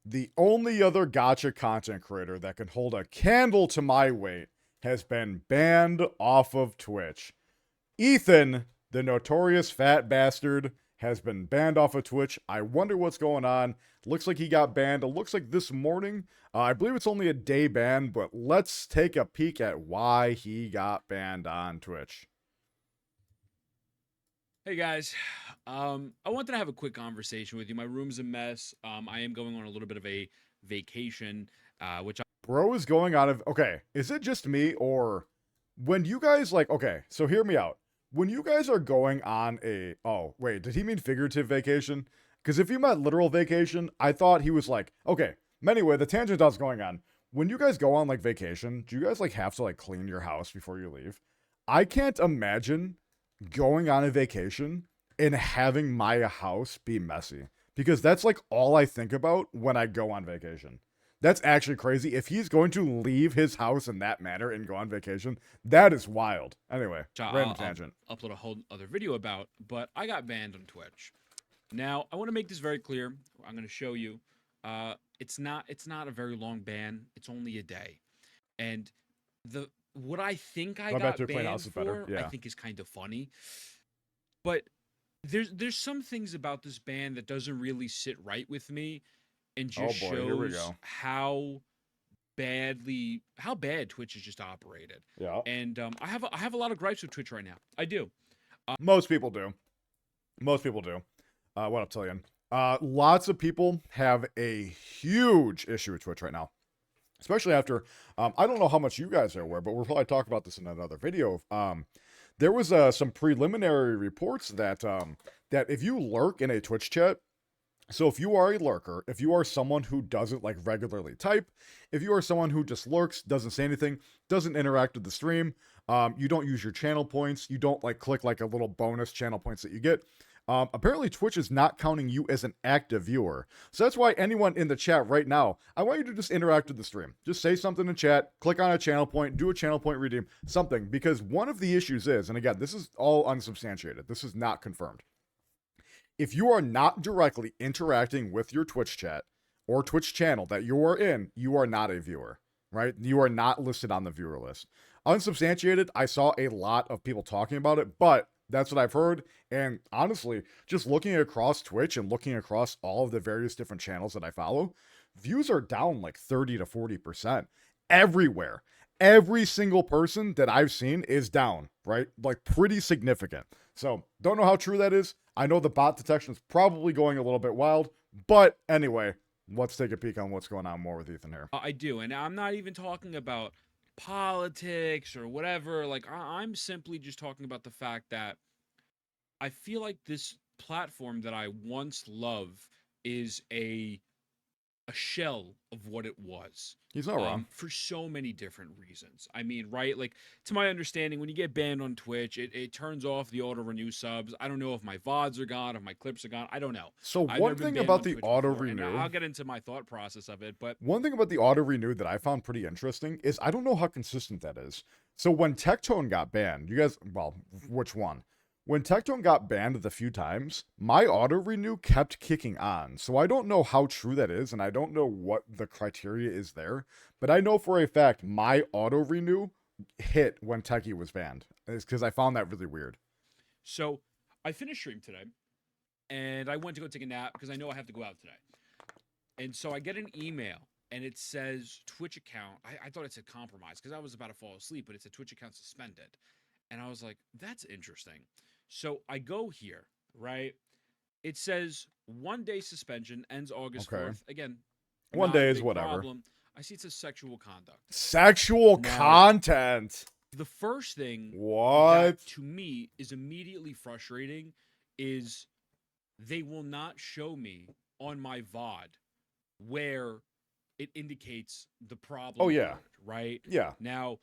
the only other gotcha content creator that can hold a candle to my weight has been banned off of Twitch. Ethan, the notorious fat bastard, has been banned off of Twitch. I wonder what's going on. Looks like he got banned. It looks like this morning. I believe it's only a day ban, but let's take a peek at why he got banned on Twitch. Hey guys, I wanted to have a quick conversation with you. My room's a mess. I am going on a little bit of a vacation, which Bro is going out of. Okay, is it just me or when you guys like. Okay, so hear me out. When you guys are going on a. Oh, wait, did he mean figurative vacation? Because if he meant literal vacation, I thought he was like. Okay, anyway, the tangent I was going on. When you guys go on like vacation, do you guys like have to like clean your house before you leave? I can't imagine going on a vacation and having my house be messy because that's like all I think about when I go on vacation. That's actually crazy. If he's going to leave his house in that manner and go on vacation, that is wild. Anyway, random tangent. I'll upload a whole other video about, but I got banned on Twitch. Now, I want to make this very clear. I'm going to show you. It's not a very long ban. It's only a day. And the what I think I Going back got to your plain banned house is better. for, I Yeah. think is kind of funny. But there's some things about this ban that doesn't really sit right with me and Oh just boy, here we shows go. how bad Twitch has just operated. Yeah. And I have a lot of gripes with Twitch right now. I do. Most people do. Most people do. What up, Tillian? Lots of people have a huge issue with Twitch right now. Especially after, I don't know how much you guys are aware, but we'll probably talk about this in another video. There was some preliminary reports that that if you lurk in a Twitch chat, so if you are a lurker, if you are someone who doesn't like regularly type, if you are someone who just lurks, doesn't say anything, doesn't interact with the stream, you don't use your channel points, you don't like click like a little bonus channel points that you get. Apparently Twitch is not counting you as an active viewer. So that's why anyone in the chat right now, I want you to just interact with the stream. Just say something in chat, click on a channel point, do a channel point redeem, something. Because one of the issues is, and again, this is all unsubstantiated, this is not confirmed. If you are not directly interacting with your Twitch chat or Twitch channel that you are in, you are not a viewer, right? You are not listed on the viewer list. Unsubstantiated, I saw a lot of people talking about it, but that's what I've heard. And honestly, just looking across Twitch and looking across all of the various different channels that I follow, views are down like 30 to 40% everywhere. Every single person that I've seen is down, right? Like pretty significant. So, don't know how true that is. I know the bot detection is probably going a little bit wild, but anyway, let's take a peek on what's going on more with Ethan here. I do, and I'm not even talking about politics or whatever. Like I'm simply just talking about the fact that I feel like this platform that I once loved is a shell of what it was. He's not wrong. For so many different reasons. I mean, right? Like, to my understanding, when you get banned on Twitch, it turns off the auto renew subs. I don't know if my VODs are gone, if my clips are gone. I don't know. So I've one never been thing banned about on the Twitch auto before, and renew, I'll get into my thought process of it. But one thing about the auto renew that I found pretty interesting is I don't know how consistent that is. So when Tectone got banned, you guys, well, which one? When Tectone got banned the few times, my auto renew kept kicking on. So I don't know how true that is, and I don't know what the criteria is there. But I know for a fact my auto renew hit when Techie was banned. It's because I found that really weird. so I finished stream today, and I went to go take a nap because I know I have to go out today. And so I get an email, and it says Twitch account. I thought it said compromised because I was about to fall asleep, but it said Twitch account suspended. And I was like, that's interesting. So I go here, right? It says 1 day suspension ends August Okay. 4th. Again, One not a day is big whatever. problem. I see it says sexual conduct. Sexual Now, content. the first thing What? that to me is immediately frustrating is they will not show me on my VOD where it indicates the problem. Oh, yeah. occurred, right? Yeah. Now,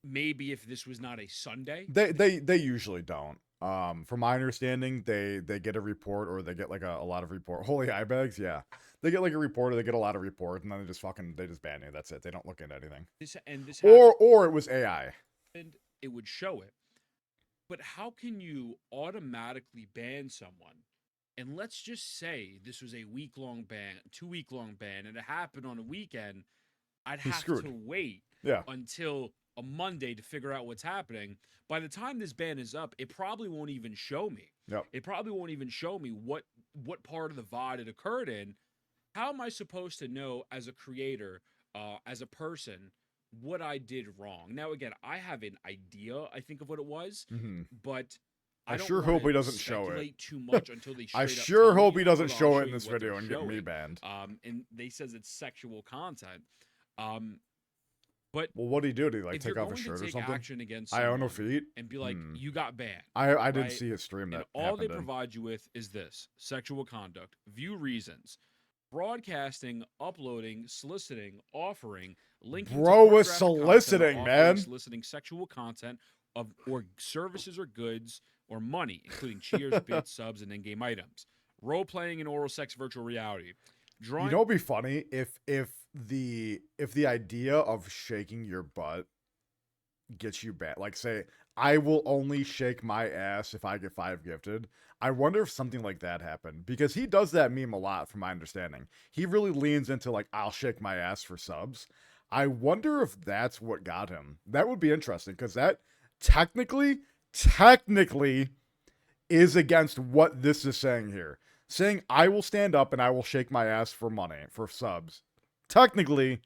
maybe if this was not a Sunday, They usually don't. From my understanding, they get a report or they get like a lot of report. Holy eye bags, yeah. They get like a report or they get a lot of report and then they just ban you. That's it. They don't look into anything. this Or it was AI. happened, it would show it. But how can you automatically ban someone And let's just say this was a week-long ban, 2-week-long ban, and it happened on a weekend. I'd He's have screwed. to wait Yeah. until a Monday to figure out what's happening. By the time this ban is up, it probably won't even show me. Yep. It probably won't even show me what part of the VOD it occurred in. How am I supposed to know as a creator, as a person, what I did wrong? Now, again, I have an idea, I think, of what it was, hmm but I I don't sure want hope he to doesn't show it. speculate too much until they I straight up sure tell hope me. he doesn't But I'll show it show in you this what they're video and get me showing. banned. And they says it's sexual content. But Well, what do you do? Do you like if take you're off his going shirt to or take something? action against I own no someone feet. and be like, you got banned, I didn't right? see his stream And that all they happened in. provide you with is this: sexual conduct, view reasons, broadcasting, uploading, soliciting, offering, linking Bro to was pornographic soliciting, content, or offering, man. soliciting sexual content of or services or goods or money, including cheers, bits, subs, and in-game items, role playing and oral sex virtual reality, You drawing. know, it'd be funny if the idea of shaking your butt gets you banned. Like, say, I will only shake my ass if I get 5 gifted. I wonder if something like that happened, because he does that meme a lot, from my understanding. He really leans into like, I'll shake my ass for subs. I wonder if that's what got him. That would be interesting, because that technically is against what this is saying here. Saying I will stand up and I will shake my ass for money, for subs, technically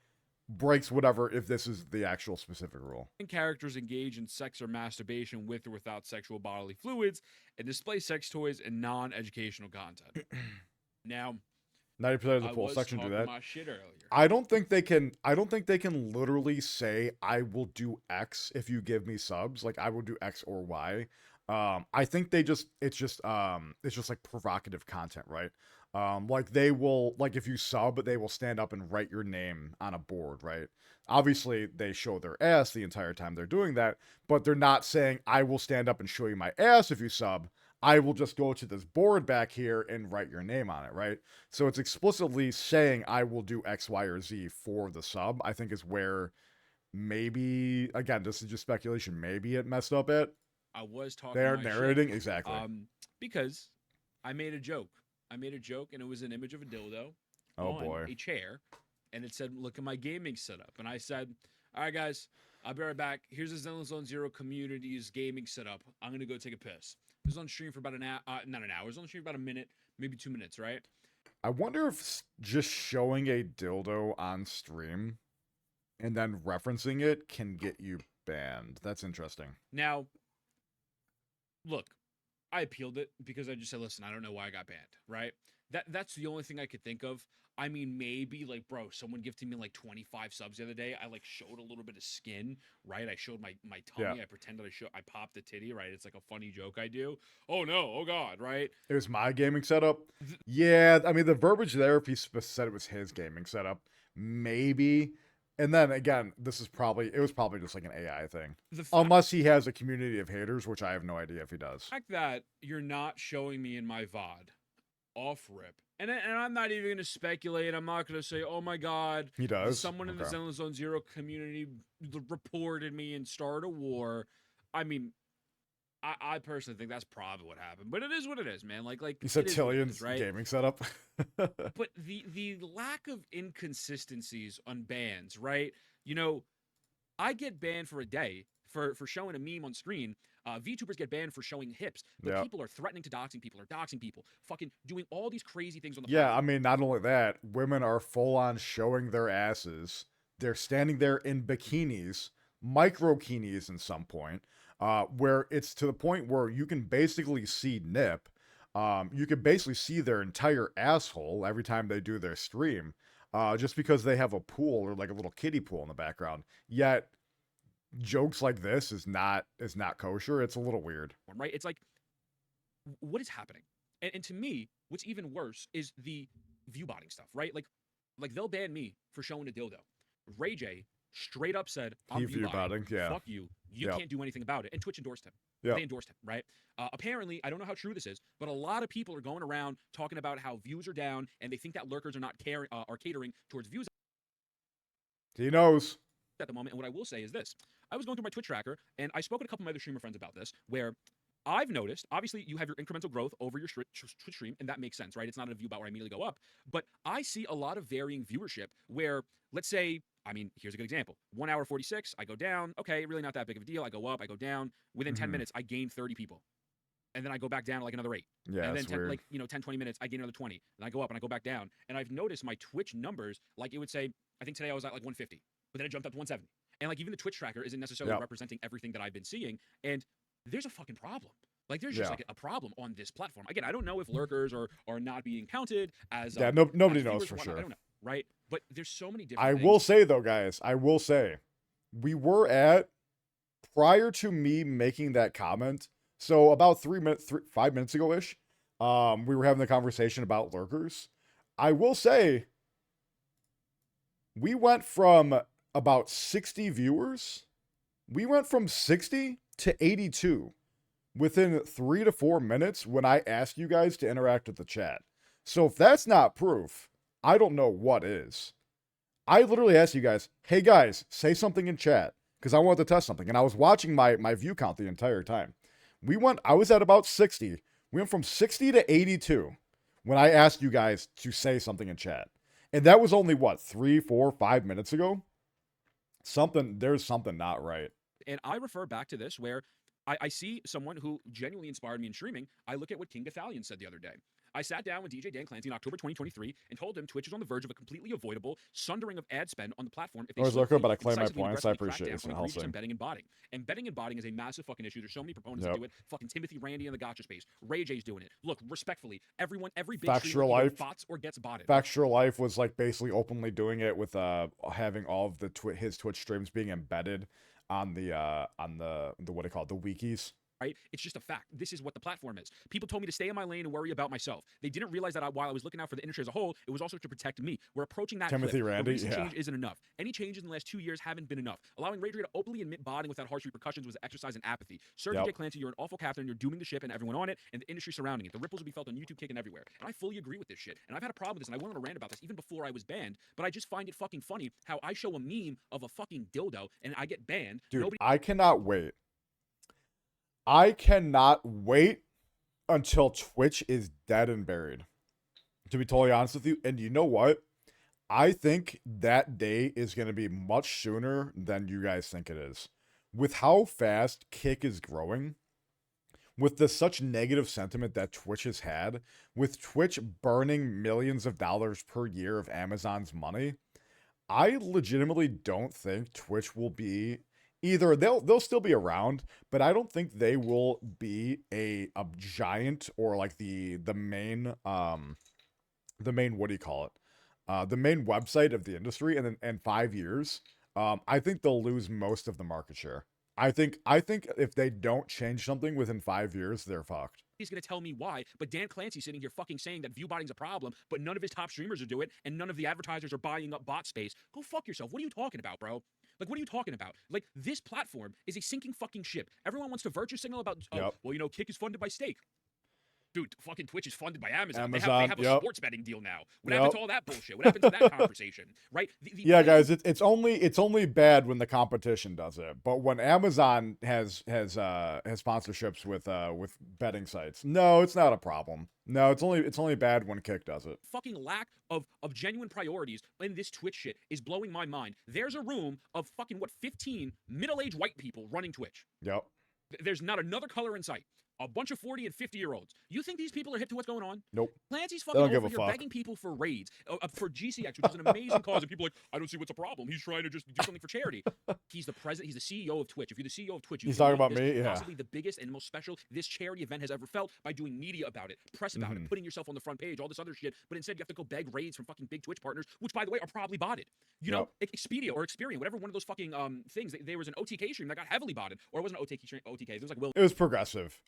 breaks whatever, if this is the actual specific rule. Characters engage in sex or masturbation with or without sexual bodily fluids and display sex toys and non-educational content. Now, 90% of the I poll was section do talking that. my shit earlier. I don't think they can literally say I will do X if you give me subs. Like, I will do X or Y. I think it's just like provocative content, right? Like, they will, like, if you sub, they will stand up and write your name on a board, right? Obviously, they show their ass the entire time they're doing that, but they're not saying I will stand up and show you my ass if you sub. I will just go to this board back here and write your name on it, right? So it's explicitly saying I will do X, Y, or Z for the sub, I think, is where maybe, again, this is just speculation, maybe it messed up at. I was talking They're my narrating, shit, exactly. because I made a joke. And it was an image of a dildo Oh on boy. a chair, and it said, "Look at my gaming setup." And I said, "All right, guys, I'll be right back. Here's the Zenless Zone Zero community's gaming setup. I'm gonna go take a piss." It was on stream for about an hour, not an hour. It was on stream for about a minute, maybe 2 minutes, right? I wonder if just showing a dildo on stream and then referencing it can get you banned. That's interesting. Now, look, I appealed it because I just said, listen, I don't know why I got banned, right? That's the only thing I could think of. I mean, maybe like, bro, someone gifted me like 25 subs the other day. I like showed a little bit of skin, right? I showed my tummy. Yeah. I pretended I popped the titty, right? It's like a funny joke I do. Oh no, oh god, right? It was my gaming setup. Yeah, I mean, the verbiage there, if he said it was his gaming setup, maybe. And then again, it was probably just like an AI thing. Unless he has a community of haters, which I have no idea if he does. The fact that you're not showing me in my VOD off rip. And I'm not even going to speculate. I'm not going to say, oh my God. He does. Someone in the Zenless Zone Zero community reported me and started a war. I mean, I personally think that's probably what happened. But it is what it is, man. Like you said Tillion's right? gaming setup. But the lack of inconsistencies on bans, right? You know, I get banned for a day for showing a meme on screen. VTubers get banned for showing hips, but people are threatening to doxing people, or doxing people, fucking doing all these crazy things on the platform. I mean, not only that, women are full on showing their asses. They're standing there in bikinis, microkinis in some point, where it's to the point where you can basically see nip. You can basically see their entire asshole every time they do their stream, just because they have a pool or like a little kiddie pool in the background. Yet jokes like this is not kosher. It's a little weird, right? It's like, what is happening? And to me, what's even worse is the view botting stuff, right? Like they'll ban me for showing a dildo. Ray J straight up said, "I'm view botting. Yeah. Fuck you. You can't do anything about it." And Twitch endorsed him. Yeah. They endorsed him, right? Apparently, I don't know how true this is, but a lot of people are going around talking about how views are down, and they think that lurkers are not catering towards views. He knows At the moment. And what I will say is this: I was going through my Twitch tracker, and I spoke with a couple of my other streamer friends about this, where I've noticed, obviously, you have your incremental growth over your Twitch stream, and that makes sense, right? It's not a view bot where I immediately go up, but I see a lot of varying viewership where, let's say, I mean, here's a good example. 1 hour 46, I go down. Okay, really not that big of a deal. I go up, I go down. Within 10 minutes, I gain 30 people. And then I go back down to like another 8. Yeah, and then that's weird. 10, 20 minutes, I gain another 20. And I go up and I go back down. And I've noticed my Twitch numbers, like it would say, I think today I was at like 150, but then it jumped up to 170. And like even the Twitch tracker isn't necessarily representing everything that I've been seeing. And there's a fucking problem. Like there's just like a problem on this platform. Again, I don't know if lurkers are not being counted as nobody as knows viewers for or whatnot. sure. I don't know, right? But there's so many different I things. will say though, guys, we were at, prior to me making that comment, so about 5 minutes ago ish, we were having the conversation about lurkers. I will say we went from about 60 viewers. We went from 60 to 82 within 3 to 4 minutes when I asked you guys to interact with the chat. So if that's not proof, I don't know what is. I literally asked you guys, hey guys, say something in chat, because I wanted to test something. And I was watching my view count the entire time. I was at about 60. We went from 60 to 82 when I asked you guys to say something in chat. And that was only, what, 3, 4, 5 minutes ago? There's something not right. And I refer back to this where I see someone who genuinely inspired me in streaming. I look at what King Gathalion said the other day. I sat down with DJ Dan Clancy in October 2023 and told him Twitch is on the verge of a completely avoidable sundering of ad spend on the platform if they Lurker, but I claim my decisively and points. I aggressively crack appreciate down it. on egregious and betting and botting. And betting and botting is a massive fucking issue. There's so many proponents that do it. Fucking Timothy Randy in the gotcha space. Ray J's doing it. Look, respectfully, every big streamer either bots or gets botted. Factual Life was like basically openly doing it with having all of his Twitch streams being embedded on the what do you call it, the wikis. Right? It's just a fact. This is what the platform is. People told me to stay in my lane and worry about myself. They didn't realize that while I was looking out for the industry as a whole, it was also to protect me. We're approaching that Timothy cliff. Randy, the recent change isn't enough. Any changes in the last 2 years haven't been enough. Allowing Rage to openly admit botting without harsh repercussions was an exercise in apathy. Sir DJ Clancy, you're an awful captain. You're dooming the ship and everyone on it and the industry surrounding it. The ripples will be felt on YouTube, Kick, and everywhere. And I fully agree with this shit. And I've had a problem with this, and I went on a rant about this even before I was banned. But I just find it fucking funny how I show a meme of a fucking dildo and I get banned. Dude, I cannot wait. I cannot wait until Twitch is dead and buried, to be totally honest with you. And you know what? I think that day is going to be much sooner than you guys think it is. With how fast Kick is growing, with such negative sentiment that Twitch has had, with Twitch burning millions of dollars per year of Amazon's money, I legitimately don't think Twitch will be... Either they'll still be around, but I don't think they will be a giant or like the main what do you call it? The main website of the industry. And then in 5 years, I think they'll lose most of the market share. I think if they don't change something within 5 years, they're fucked. He's going to tell me why, but Dan Clancy's sitting here fucking saying that viewbotting's a problem, but none of his top streamers are doing it, and none of the advertisers are buying up bot space. Go fuck yourself. What are you talking about, bro? Like, what are you talking about? Like, this platform is a sinking fucking ship. Everyone wants to virtue signal about, well, you know, Kick is funded by Stake. Dude, fucking Twitch is funded by Amazon. They have a sports betting deal now. What happened to all that bullshit? What happened to that conversation? Right? Guys, it's only bad when the competition does it. But when Amazon has sponsorships with betting sites, no, it's not a problem. No, it's only bad when Kick does it. Fucking lack of genuine priorities in this Twitch shit is blowing my mind. There's a room of fucking 15 middle-aged white people running Twitch. Yep. There's not another color in sight. A bunch of 40 and 50-year-olds. You think these people are hip to what's going on? Nope. Clancy's fucking over here begging people for raids, for GCX, which is an amazing cause. And people are like, I don't see what's a problem. He's trying to just do something for charity. He's the president. He's the CEO of Twitch. If you're the CEO of Twitch, he's talking about me. Yeah. Possibly the biggest and most special this charity event has ever felt by doing media about it, press about it, putting yourself on the front page, all this other shit. But instead, you have to go beg raids from fucking big Twitch partners, which, by the way, are probably botted. You know, Expedia or Experian, whatever one of those fucking things. There was an OTK stream that got heavily botted, or it wasn't OTK. It was like It was progressive.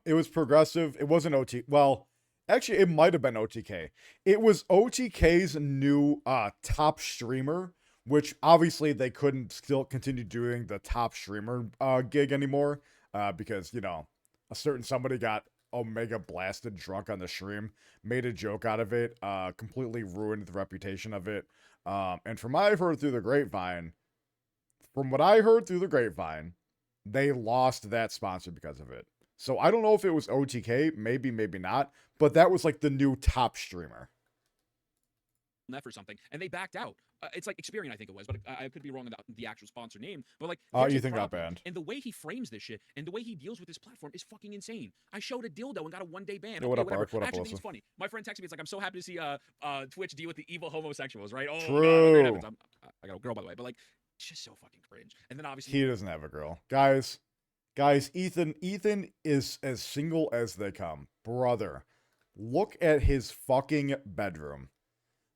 It was progressive. It wasn't OT. Well, actually, it might have been OTK. It was OTK's new top streamer, which obviously they couldn't still continue doing the top streamer gig anymore because, you know, a certain somebody got Omega blasted drunk on the stream, made a joke out of it, completely ruined the reputation of it. And from what I heard through the grapevine, they lost that sponsor because of it. So I don't know if it was OTK, maybe, maybe not, but that was like the new top streamer. F or something, and they backed out. It's like Experian, I think it was, but I could be wrong about the actual sponsor name. But like, Oh, there's a Ethan got problem, banned. and the way he frames this shit and the way he deals with this platform is fucking insane. I showed a dildo and got a 1-day ban. Yo, Okay, what up, whatever. Mark? What up, I actually think Alyssa? it's funny. My friend texted me. It's like, I'm so happy to see Twitch deal with the evil homosexuals, right? Oh god, wonder what True. happens. I got a girl, by the way, but like, it's just so fucking cringe. And then obviously He doesn't have a girl. Guys, Ethan is as single as they come. Brother, look at his fucking bedroom.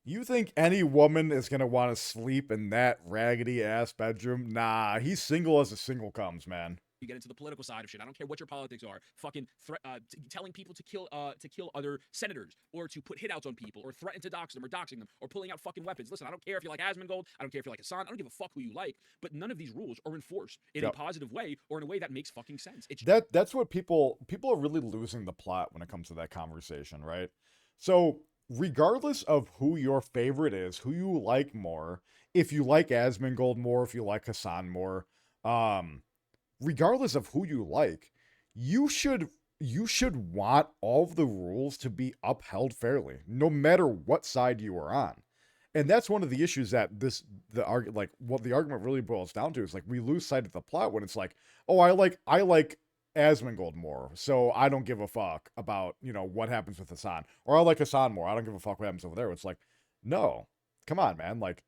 You think any woman is going to want to sleep in that raggedy ass bedroom? Nah, he's single as a single comes, man. you get into the political side of shit. I don't care what your politics are. Fucking telling people to kill other senators, or to put hitouts on people, or threaten to dox them, or doxing them, or pulling out fucking weapons. Listen, I don't care if you like Asmongold. I don't care if you like Hassan. I don't give a fuck who you like. But none of these rules are enforced in a positive way or in a way that makes fucking sense. It's that's what people are really losing the plot when it comes to that conversation, right? So regardless of who your favorite is, who you like more, if you like Asmongold more, if you like Hassan more, regardless of who you like, you should want all of the rules to be upheld fairly, no matter what side you are on. And that's one of the issues that what the argument really boils down to is like we lose sight of the plot when it's like, oh, I like Asmongold more, so I don't give a fuck about, what happens with Hassan. Or I like Hassan more, I don't give a fuck what happens over there. It's like, no, come on, man. Like,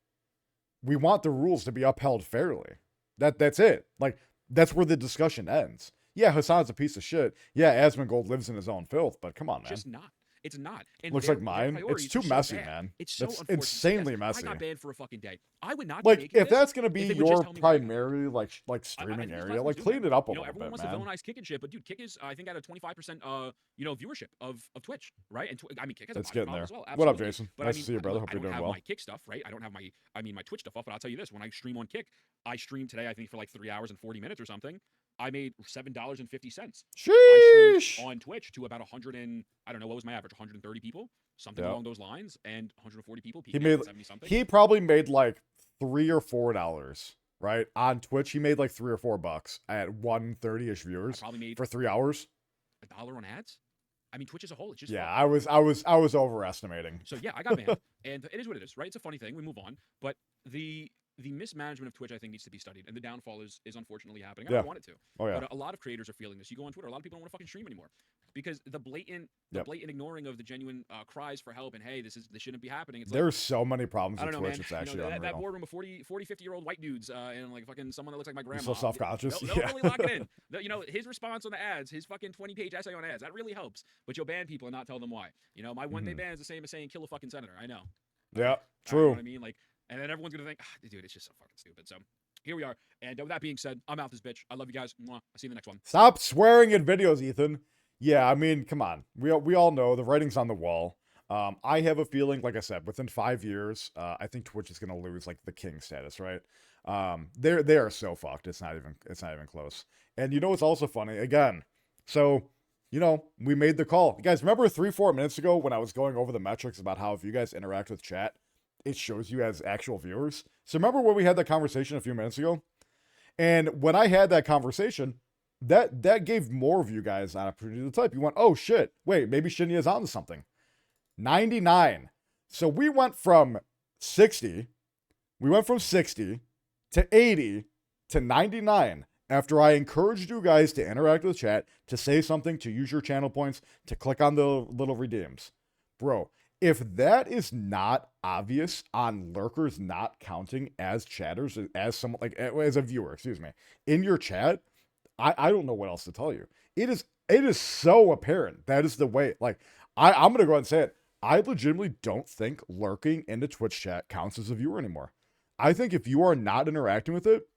we want the rules to be upheld fairly. That's it. Like, that's where the discussion ends. Yeah, Hassan's a piece of shit. Yeah, Asmongold lives in his own filth, but come on, man. just not. It's not. And Looks like mine. It's too messy, man. It's so That's insanely messy. I got banned for a fucking day. I would not like if that's gonna be if your primary like streaming area, like clean it up a little bit, man. Everyone wants to villainize Kick and shit, but dude, Kick is I think at a 25% viewership of Twitch, right? And I mean, Kick has it's getting there. As well. What up, Jason? But nice to see you, brother. Hope you're doing well. I don't have my Kick stuff, right? I don't have my Twitch stuff off, but I'll tell you this: when I stream on Kick, I streamed today, I think for like 3 hours and 40 minutes or something. I made $7.50. Sheesh. I streamed on Twitch to about 100 and I don't know what was my average, 130 people, something along those lines, and 140 people. He made 70 something. He probably made like $3 or $4, right? On Twitch, he made like $3 or $4 at 130-ish viewers. I probably made for 3 hours. $1 on ads. I mean, Twitch as a whole, it's just I was overestimating. So yeah, I got banned, and it is what it is, right? It's a funny thing. We move on, but the mismanagement of Twitch, I think, needs to be studied, and the downfall is unfortunately happening. I don't want it to. Oh, yeah. But a lot of creators are feeling this. You go on Twitter, a lot of people don't want to fucking stream anymore because the blatant ignoring of the genuine cries for help and hey, this shouldn't be happening. It's there's so many problems with Twitch. Man. It's actually unreal. That boardroom of 40, 50-year-old white dudes and like fucking someone that looks like my grandma. So self-conscious. They'll really lock it in. His response on the ads, his fucking 20-page essay on ads, that really helps. But you'll ban people and not tell them why. My 1-day ban is the same as saying kill a fucking senator. I know. Yeah, true. You know what I mean? Like, and then everyone's gonna think, dude, it's just so fucking stupid. So here we are. And with that being said, I'm out this bitch. I love you guys. Mwah. I'll see you in the next one. Stop swearing in videos, Ethan. Yeah, I mean, come on. We all know the writing's on the wall. I have a feeling, like I said, within 5 years, I think Twitch is gonna lose like the king status, right? They are so fucked. It's not even close. And what's also funny? Again, so we made the call. You guys remember 3-4 minutes ago when I was going over the metrics about how if you guys interact with chat, it shows you as actual viewers. So remember when we had that conversation a few minutes ago? And when I had that conversation, that gave more of you guys an opportunity to type. You went, oh shit, wait, maybe Shinya is onto something. 99. So we went from 60 to 80 to 99 after I encouraged you guys to interact with chat, to say something, to use your channel points, to click on the little redeems. Bro, if that is not obvious on lurkers not counting as chatters, as someone like as a viewer, in your chat, I don't know what else to tell you. It is so apparent. That is the way. Like, I'm gonna go ahead and say it. I legitimately don't think lurking in the Twitch chat counts as a viewer anymore. I think if you are not interacting with it,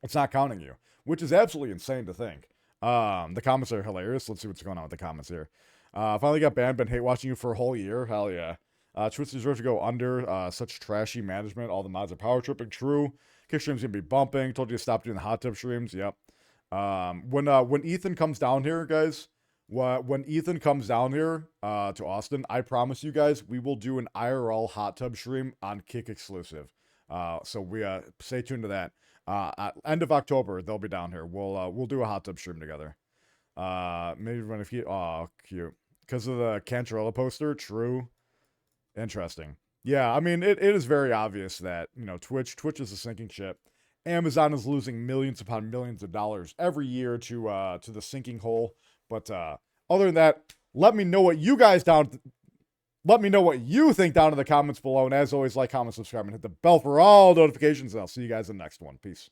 it's not counting you, which is absolutely insane to think. The comments are hilarious. Let's see what's going on with the comments here. Finally got banned, been hate watching you for a whole year. Hell yeah. Twitch deserves to go under. Such trashy management. All the mods are power tripping. True. Kick streams gonna be bumping. Told you to stop doing the hot tub streams. Yep. When Ethan comes down here, guys, when Ethan comes down here to Austin, I promise you guys, we will do an IRL hot tub stream on Kick exclusive. So we stay tuned to that. At end of October, they'll be down here. We'll do a hot tub stream together. Maybe run a few. Oh, cute. Because of the Cantarella poster. True. Interesting. Yeah, I mean, it is very obvious that, Twitch is a sinking ship. Amazon is losing millions upon millions of dollars every year to the sinking hole. But other than that, let me know what you guys let me know what you think down in the comments below. And as always, like, comment, subscribe, and hit the bell for all notifications. And I'll see you guys in the next one. Peace.